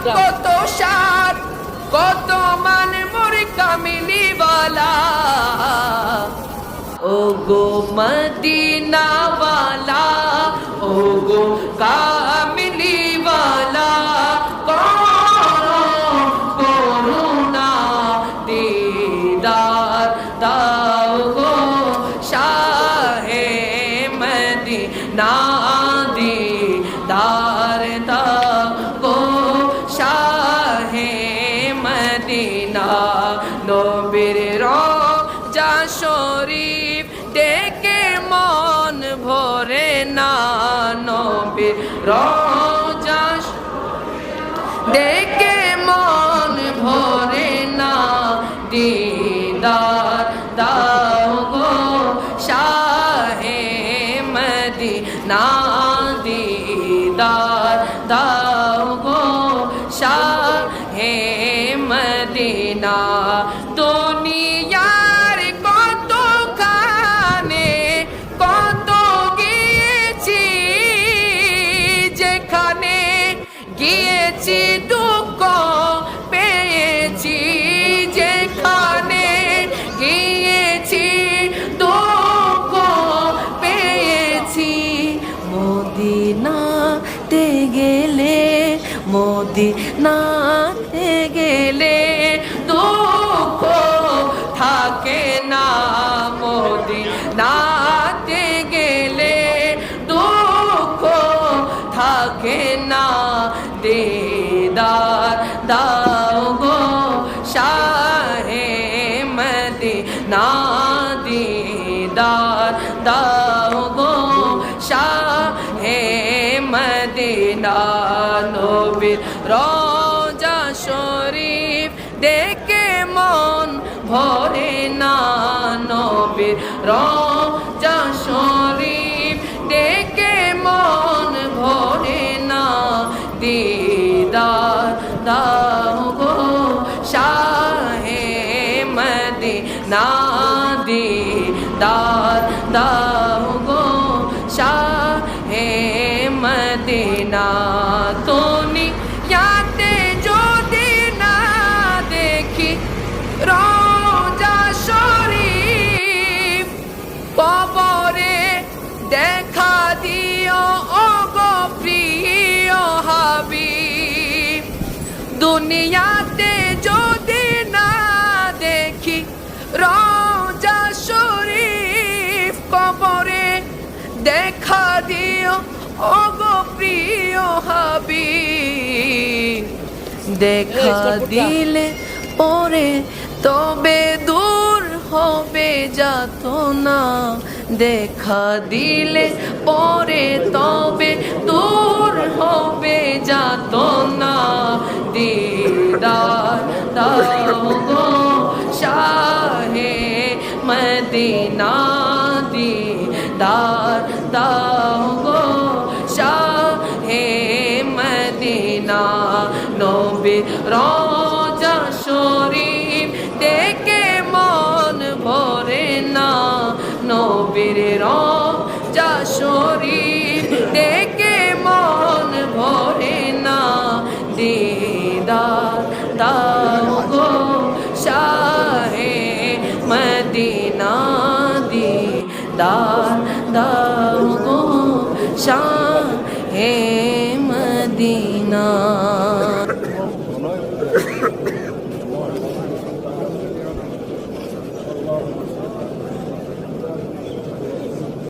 কত সার কত মান মোর কামিলিওয়ালা ও গো মদিনাওয়ালা ও গো কামিলিওয়ালা করুণা দিদার দাও গো শাহে মদিনা দিদার দাও গো শাহে মদিনা নবীর রওজা শরীফ দেখে মন ভরে না নবীর রওজা দেখে মন ভরে না দিদার দাও গো শাহে মদিনা দিদার দাও গো শাহে মদিনা দুনিয়ার কত খানে কত গিয়েছি যেখানে গিয়েছি দুঃখ পেয়েছি যেখানে গিয়েছি দুঃখ পেয়েছি মদিনাতে গেলে মদিনাতে গেলে দুঃখ থাকে না মদিনাতে গেলে দুঃখ থাকে না দিদার দাও গো শাহে মদিনা দিদার দাও গো শাহে মদিনা নবীর রওজা শরীফ দেখে মন ভরে না নবীর রওজা শরীফ দেখে মন ভরে না দিদার দাও গো শাহে মদিনা দিদার দাও গো শাহে মদিনা দুনিয়াতে যদি না দেখি রওজা শরীফ কবরে দেখা দিও ও গো প্রিয় হাবিব দুনিয়াতে যদি না দেখি রওজা শরীফ কবরে দেখা দিও ও গো প্রিয় হাবিব দেখা দিলে পরে তবে দূর হবে যাতনা দেখা দিলে পরে তবে দূর হবে যাতনা দিদার দাও গো শাহে মদিনা দিদার দাও গো শাহে মদিনা নবীর রওজা শরীফ দেখে মন ভরে না নবীর রওজা শরীফ দেখে মন ভরে না দিদার দাও গো শাহে মদিনা দিদার দাও গো শাহে মদিনা।